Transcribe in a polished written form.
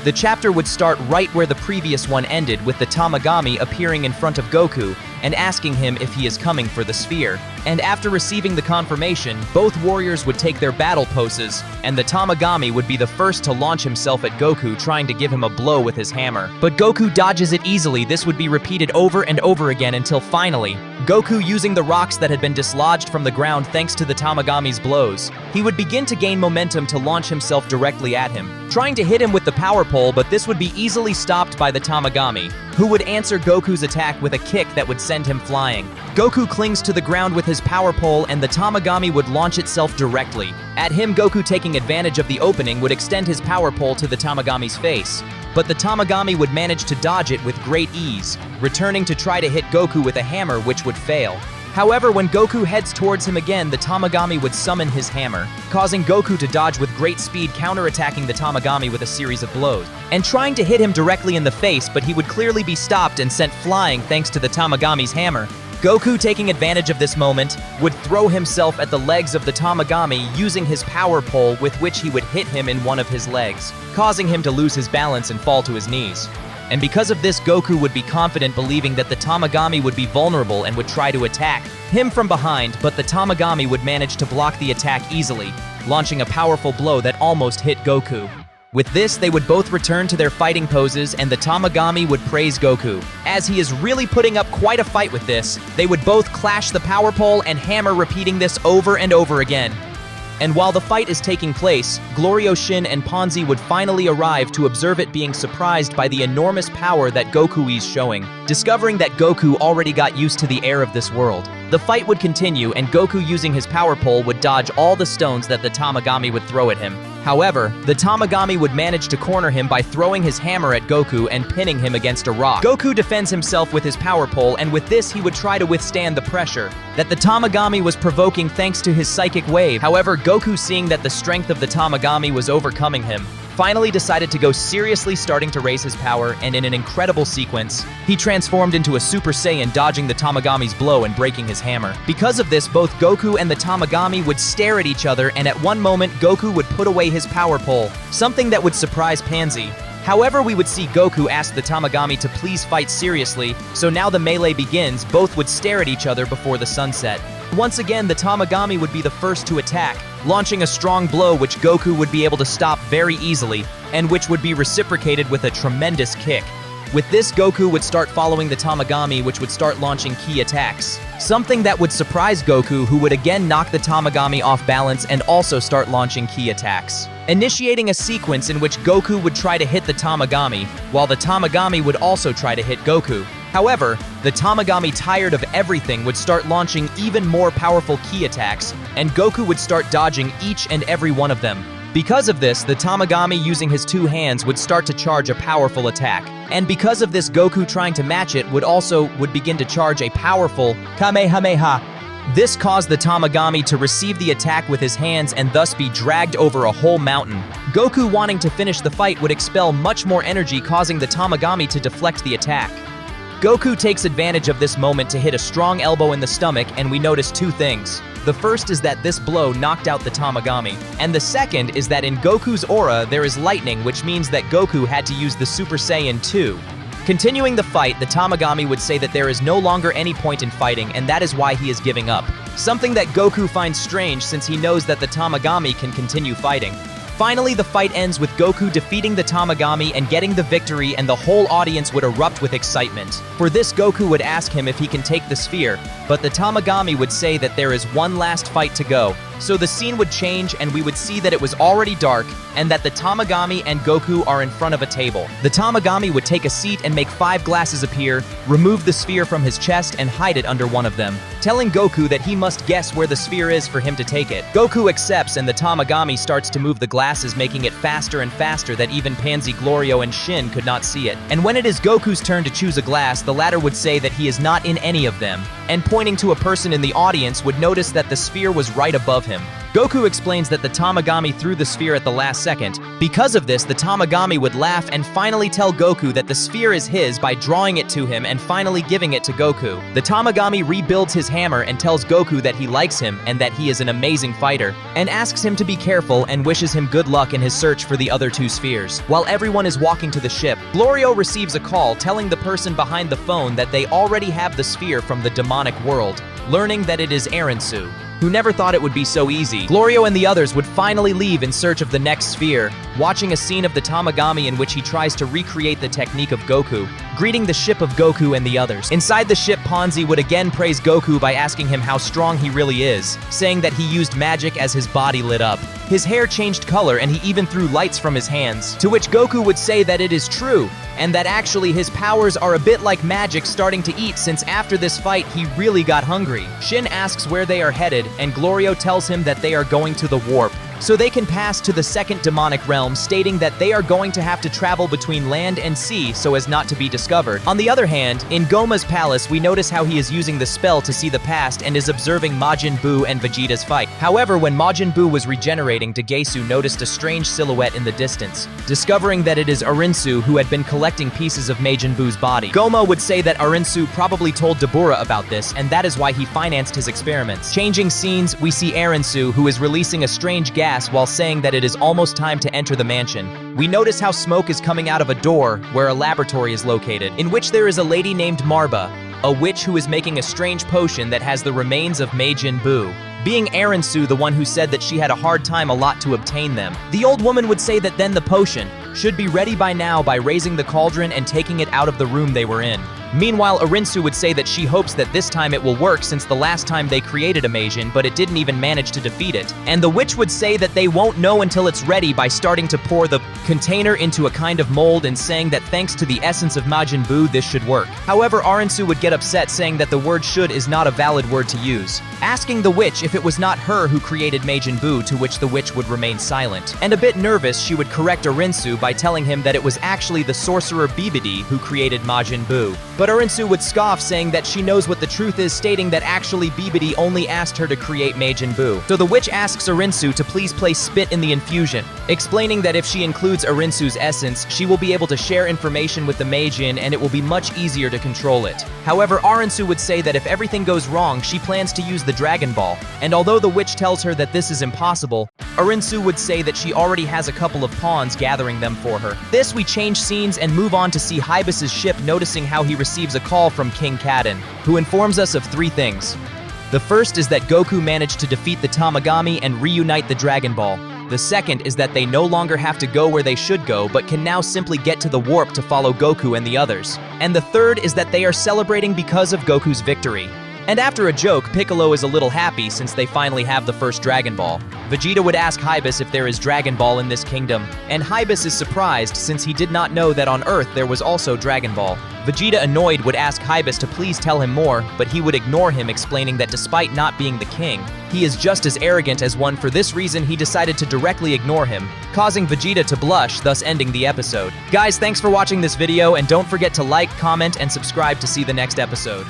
The chapter would start right where the previous one ended, with the Tamagami appearing in front of Goku and asking him if he is coming for the sphere. And after receiving the confirmation, both warriors would take their battle poses, and the Tamagami would be the first to launch himself at Goku, trying to give him a blow with his hammer. But Goku dodges it easily. This would be repeated over and over again until finally, Goku, using the rocks that had been dislodged from the ground thanks to the Tamagami's blows, he would begin to gain momentum to launch himself directly at him, trying to hit him with the power pole, but this would be easily stopped by the Tamagami, who would answer Goku's attack with a kick that would send him flying. Goku clings to the ground with his power pole, and the Tamagami would launch itself directly at him. Goku, taking advantage of the opening, would extend his power pole to the Tamagami's face, but the Tamagami would manage to dodge it with great ease, returning to try to hit Goku with a hammer, which would fail. However, when Goku heads towards him again, the Tamagami would summon his hammer, causing Goku to dodge with great speed, counterattacking the Tamagami with a series of blows, and trying to hit him directly in the face, but he would clearly be stopped and sent flying thanks to the Tamagami's hammer. Goku, taking advantage of this moment, would throw himself at the legs of the Tamagami using his power pole, with which he would hit him in one of his legs, causing him to lose his balance and fall to his knees. And because of this, Goku would be confident, believing that the Tamagami would be vulnerable and would try to attack him from behind, but the Tamagami would manage to block the attack easily, launching a powerful blow that almost hit Goku. With this, they would both return to their fighting poses, and the Tamagami would praise Goku, as he is really putting up quite a fight with this. They would both clash the power pole and hammer, repeating this over and over again. And while the fight is taking place, Glorioshin and Ponzi would finally arrive to observe it, being surprised by the enormous power that Goku is showing, discovering that Goku already got used to the air of this world. The fight would continue, and Goku, using his power pole, would dodge all the stones that the Tamagami would throw at him. However, the Tamagami would manage to corner him by throwing his hammer at Goku and pinning him against a rock. Goku defends himself with his power pole, and with this he would try to withstand the pressure that the Tamagami was provoking thanks to his psychic wave. However, Goku, seeing that the strength of the Tamagami was overcoming him, finally decided to go seriously, starting to raise his power, and in an incredible sequence, he transformed into a Super Saiyan, dodging the Tamagami's blow and breaking his hammer. Because of this, both Goku and the Tamagami would stare at each other, and at one moment, Goku would put away his power pole, something that would surprise Pansy. However, we would see Goku ask the Tamagami to please fight seriously, so now the melee begins. Both would stare at each other before the sunset. Once again, the Tamagami would be the first to attack, launching a strong blow which Goku would be able to stop very easily, and which would be reciprocated with a tremendous kick. With this, Goku would start following the Tamagami, which would start launching key attacks, something that would surprise Goku, who would again knock the Tamagami off balance and also start launching key attacks, initiating a sequence in which Goku would try to hit the Tamagami, while the Tamagami would also try to hit Goku. However, the Tamagami, tired of everything, would start launching even more powerful key attacks, and Goku would start dodging each and every one of them. Because of this, the Tamagami, using his two hands, would start to charge a powerful attack. And because of this, Goku, trying to match it, would begin to charge a powerful Kamehameha. This caused the Tamagami to receive the attack with his hands and thus be dragged over a whole mountain. Goku, wanting to finish the fight, would expel much more energy, causing the Tamagami to deflect the attack. Goku takes advantage of this moment to hit a strong elbow in the stomach, and we notice two things. The first is that this blow knocked out the Tamagami, and the second is that in Goku's aura there is lightning, which means that Goku had to use the Super Saiyan 2. Continuing the fight, the Tamagami would say that there is no longer any point in fighting, and that is why he is giving up. Something that Goku finds strange, since he knows that the Tamagami can continue fighting. Finally, the fight ends with Goku defeating the Tamagami and getting the victory, and the whole audience would erupt with excitement. For this, Goku would ask him if he can take the sphere, but the Tamagami would say that there is one last fight to go. So the scene would change, and we would see that it was already dark, and that the Tamagami and Goku are in front of a table. The Tamagami would take a seat and make 5 glasses appear, remove the sphere from his chest, and hide it under one of them, telling Goku that he must guess where the sphere is for him to take it. Goku accepts, and the Tamagami starts to move the glasses, making it faster and faster that even Pansy, Glorio, and Shin could not see it. And when it is Goku's turn to choose a glass, the latter would say that he is not in any of them, and pointing to a person in the audience would notice that the sphere was right above him. Goku explains that the Tamagami threw the sphere at the last second. Because of this, the Tamagami would laugh and finally tell Goku that the sphere is his by drawing it to him and finally giving it to Goku. The Tamagami rebuilds his hammer and tells Goku that he likes him and that he is an amazing fighter, and asks him to be careful and wishes him good luck in his search for the other two spheres. While everyone is walking to the ship, Glorio receives a call telling the person behind the phone that they already have the sphere from the demonic world, learning that it is Aransu, who never thought it would be so easy. Glorio and the others would finally leave in search of the next sphere, watching a scene of the Tamagami in which he tries to recreate the technique of Goku, greeting the ship of Goku and the others. Inside the ship, Ponzi would again praise Goku by asking him how strong he really is, saying that he used magic as his body lit up. His hair changed color and he even threw lights from his hands, to which Goku would say that it is true, and that actually his powers are a bit like magic starting to eat since after this fight he really got hungry. Shin asks where they are headed, and Glorio tells him that they are going to the warp, so they can pass to the second demonic realm, stating that they are going to have to travel between land and sea so as not to be discovered. On the other hand, in Goma's palace, we notice how he is using the spell to see the past and is observing Majin Buu and Vegeta's fight. However, when Majin Buu was regenerating, Dagesu noticed a strange silhouette in the distance, discovering that it is Arinsu who had been collecting pieces of Majin Buu's body. Goma would say that Arinsu probably told Dabura about this, and that is why he financed his experiments. Changing scenes, we see Arinsu, who is releasing a strange gas while saying that it is almost time to enter the mansion. We notice how smoke is coming out of a door where a laboratory is located, in which there is a lady named Marba, a witch who is making a strange potion that has the remains of Majin Buu, being Aransu the one who said that she had a hard time a lot to obtain them. The old woman would say that then the potion should be ready by now by raising the cauldron and taking it out of the room they were in. Meanwhile, Arinsu would say that she hopes that this time it will work since the last time they created a Majin, but it didn't even manage to defeat it. And the witch would say that they won't know until it's ready by starting to pour the container into a kind of mold and saying that thanks to the essence of Majin Buu, this should work. However, Arinsu would get upset saying that the word should is not a valid word to use, asking the witch if it was not her who created Majin Buu, to which the witch would remain silent. And a bit nervous, she would correct Arinsu by telling him that it was actually the sorcerer Bibidi who created Majin Buu. But Arinsu would scoff, saying that she knows what the truth is, stating that actually Bibidi only asked her to create Majin Buu. So the witch asks Arinsu to please place spit in the infusion, explaining that if she includes Arinsu's essence, she will be able to share information with the Majin and it will be much easier to control it. However, Arinsu would say that if everything goes wrong, she plans to use the Dragon Ball, and although the witch tells her that this is impossible, Arinsu would say that she already has a couple of pawns gathering them for her. This, we change scenes and move on to see Hibis's ship, noticing how he receives a call from King Kadin, who informs us of 3 things. The first is that Goku managed to defeat the Tamagami and reunite the Dragon Ball. The second is that they no longer have to go where they should go, but can now simply get to the warp to follow Goku and the others. And the third is that they are celebrating because of Goku's victory. And after a joke, Piccolo is a little happy since they finally have the first Dragon Ball. Vegeta would ask Hibis if there is Dragon Ball in this kingdom, and Hibis is surprised since he did not know that on Earth there was also Dragon Ball. Vegeta, annoyed, would ask Hibis to please tell him more, but he would ignore him, explaining that despite not being the king, he is just as arrogant as one. For this reason, he decided to directly ignore him, causing Vegeta to blush, thus ending the episode. Guys, thanks for watching this video, and don't forget to like, comment, and subscribe to see the next episode.